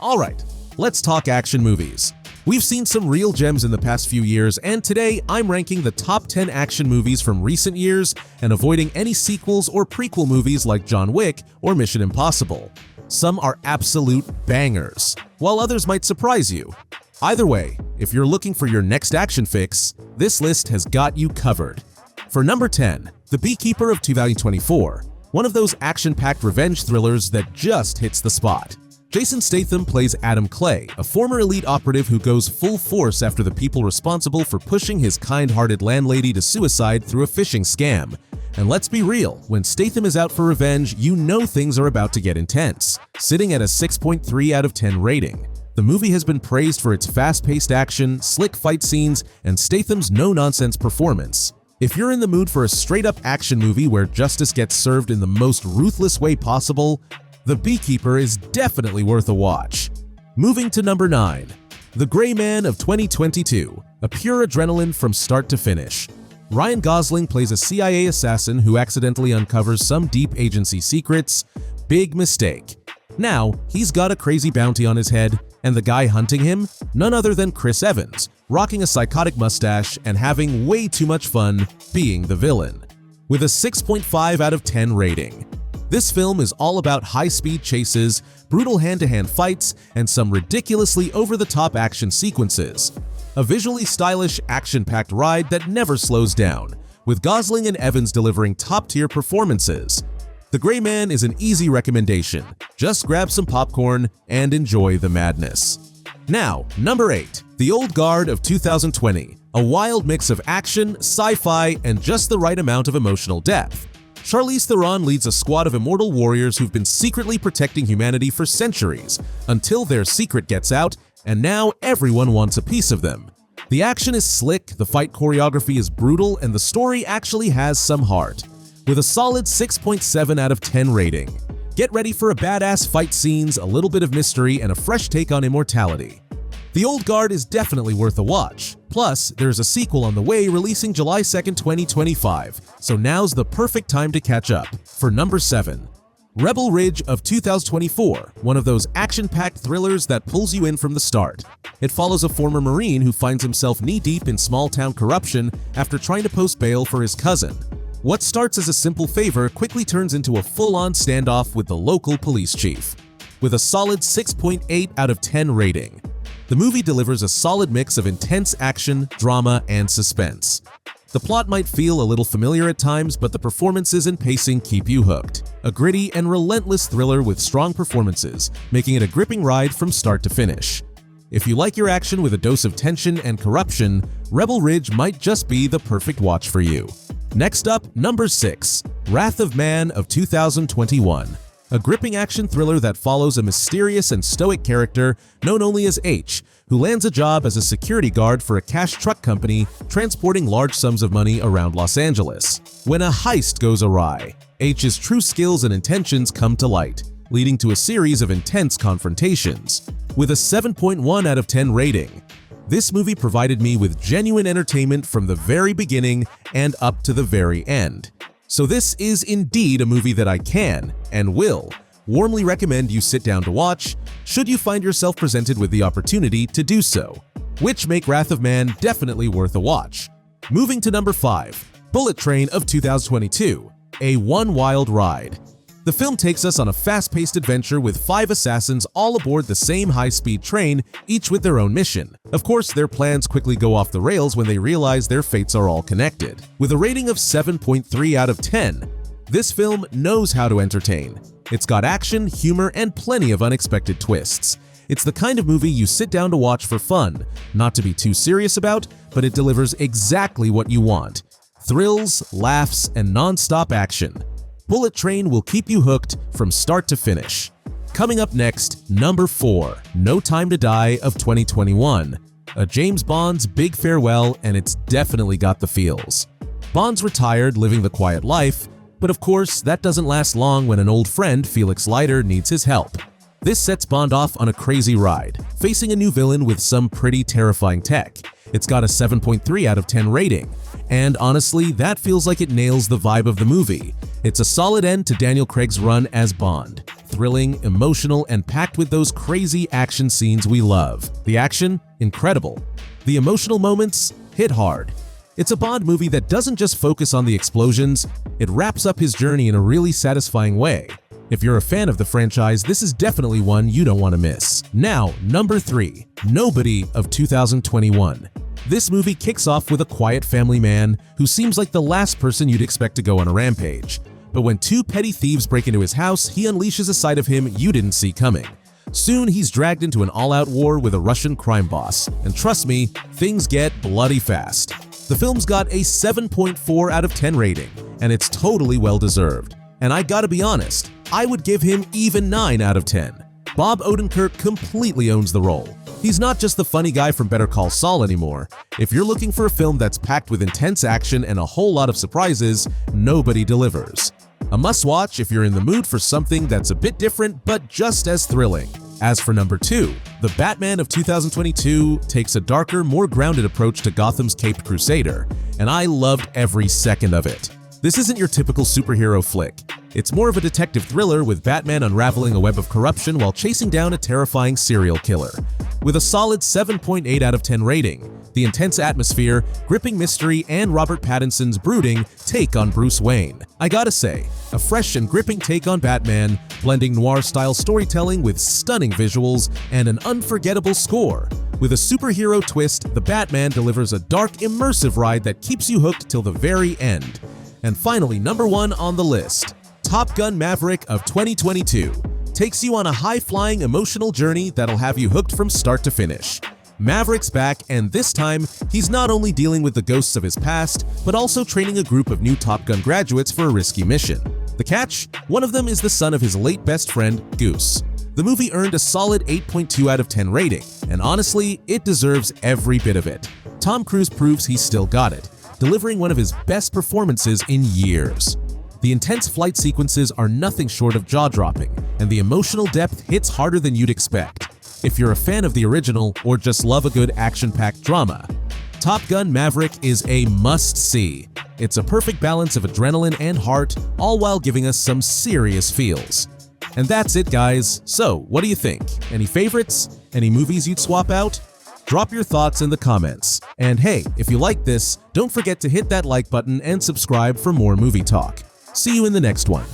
Alright, let's talk action movies. We've seen some real gems in the past few years, and today I'm ranking the top 10 action movies from recent years and avoiding any sequels or prequel movies like John Wick or Mission Impossible. Some are absolute bangers, while others might surprise you. Either way, if you're looking for your next action fix, this list has got you covered. For number 10, The Beekeeper of 2024, one of those action-packed revenge thrillers that just hits the spot. Jason Statham plays Adam Clay, a former elite operative who goes full force after the people responsible for pushing his kind-hearted landlady to suicide through a phishing scam. And let's be real, when Statham is out for revenge, you know things are about to get intense. Sitting at a 6.3 out of 10 rating. The movie has been praised for its fast-paced action, slick fight scenes, and Statham's no-nonsense performance. If you're in the mood for a straight-up action movie where justice gets served in the most ruthless way possible, The Beekeeper is definitely worth a watch. Moving to number 9, The Gray Man of 2022, a pure adrenaline from start to finish. Ryan Gosling plays a CIA assassin who accidentally uncovers some deep agency secrets. Big mistake. Now, he's got a crazy bounty on his head, and the guy hunting him? None other than Chris Evans, rocking a psychotic mustache and having way too much fun being the villain. With a 6.5 out of 10 rating. This film is all about high-speed chases, brutal hand-to-hand fights, and some ridiculously over-the-top action sequences. A visually stylish, action-packed ride that never slows down, with Gosling and Evans delivering top-tier performances. The Gray Man is an easy recommendation. Just grab some popcorn and enjoy the madness. Now, number 8, The Old Guard of 2020, a wild mix of action, sci-fi, and just the right amount of emotional depth. Charlize Theron leads a squad of immortal warriors who've been secretly protecting humanity for centuries, until their secret gets out, and now everyone wants a piece of them. The action is slick, the fight choreography is brutal, and the story actually has some heart. With a solid 6.7 out of 10 rating. Get ready for a badass fight scenes, a little bit of mystery, and a fresh take on immortality. The Old Guard is definitely worth a watch. Plus, there's a sequel on the way releasing July 2nd, 2025, so now's the perfect time to catch up. For number 7, Rebel Ridge of 2024, one of those action-packed thrillers that pulls you in from the start. It follows a former Marine who finds himself knee-deep in small-town corruption after trying to post bail for his cousin. What starts as a simple favor quickly turns into a full-on standoff with the local police chief. With a solid 6.8 out of 10 rating. The movie delivers a solid mix of intense action, drama, and suspense. The plot might feel a little familiar at times, but the performances and pacing keep you hooked. A gritty and relentless thriller with strong performances, making it a gripping ride from start to finish. If you like your action with a dose of tension and corruption, Rebel Ridge might just be the perfect watch for you. Next up, number 6, Wrath of Man of 2021. A gripping action thriller that follows a mysterious and stoic character known only as H, who lands a job as a security guard for a cash truck company transporting large sums of money around Los Angeles. When a heist goes awry, H's true skills and intentions come to light, leading to a series of intense confrontations. With a 7.1 out of 10 rating, this movie provided me with genuine entertainment from the very beginning and up to the very end. So this is indeed a movie that I can, and will, warmly recommend you sit down to watch, should you find yourself presented with the opportunity to do so, which make Wrath of Man definitely worth a watch. Moving to number 5, Bullet Train of 2022, a one wild ride. The film takes us on a fast-paced adventure with 5 assassins all aboard the same high-speed train, each with their own mission. Of course, their plans quickly go off the rails when they realize their fates are all connected. With a rating of 7.3 out of 10, this film knows how to entertain. It's got action, humor, and plenty of unexpected twists. It's the kind of movie you sit down to watch for fun, not to be too serious about, but it delivers exactly what you want. Thrills, laughs, and non-stop action. Bullet Train will keep you hooked from start to finish. Coming up next, number 4, No Time to Die of 2021. A James Bond's big farewell, and it's definitely got the feels. Bond's retired, living the quiet life, but of course, that doesn't last long when an old friend, Felix Leiter, needs his help. This sets Bond off on a crazy ride, facing a new villain with some pretty terrifying tech. It's got a 7.3 out of 10 rating, and honestly, that feels like it nails the vibe of the movie. It's a solid end to Daniel Craig's run as Bond. Thrilling, emotional, and packed with those crazy action scenes we love. The action? Incredible. The emotional moments? Hit hard. It's a Bond movie that doesn't just focus on the explosions, it wraps up his journey in a really satisfying way. If you're a fan of the franchise, this is definitely one you don't want to miss. Now, number 3, Nobody of 2021. This movie kicks off with a quiet family man who seems like the last person you'd expect to go on a rampage. But when 2 petty thieves break into his house, he unleashes a side of him you didn't see coming. Soon, he's dragged into an all-out war with a Russian crime boss, and trust me, things get bloody fast. The film's got a 7.4 out of 10 rating, and it's totally well-deserved. And I gotta be honest, I would give him even 9 out of 10. Bob Odenkirk completely owns the role. He's not just the funny guy from Better Call Saul anymore. If you're looking for a film that's packed with intense action and a whole lot of surprises, Nobody delivers. A must-watch if you're in the mood for something that's a bit different but just as thrilling. As for number 2, The Batman of 2022 takes a darker, more grounded approach to Gotham's caped crusader, and I loved every second of it. This isn't your typical superhero flick. It's more of a detective thriller with Batman unraveling a web of corruption while chasing down a terrifying serial killer. With a solid 7.8 out of 10 rating, the intense atmosphere, gripping mystery, and Robert Pattinson's brooding take on Bruce Wayne. I gotta say, a fresh and gripping take on Batman, blending noir-style storytelling with stunning visuals and an unforgettable score. With a superhero twist, The Batman delivers a dark, immersive ride that keeps you hooked till the very end. And finally, number 1 on the list, Top Gun Maverick of 2022 takes you on a high-flying emotional journey that'll have you hooked from start to finish. Maverick's back, and this time, he's not only dealing with the ghosts of his past, but also training a group of new Top Gun graduates for a risky mission. The catch? One of them is the son of his late best friend, Goose. The movie earned a solid 8.2 out of 10 rating, and honestly, it deserves every bit of it. Tom Cruise proves he's still got it, delivering one of his best performances in years. The intense flight sequences are nothing short of jaw-dropping, and the emotional depth hits harder than you'd expect. If you're a fan of the original or just love a good action-packed drama, Top Gun Maverick is a must-see. It's a perfect balance of adrenaline and heart, all while giving us some serious feels. And that's it, guys. So, what do you think? Any favorites? Any movies you'd swap out? Drop your thoughts in the comments. And hey, if you like this, don't forget to hit that like button and subscribe for more movie talk. See you in the next one.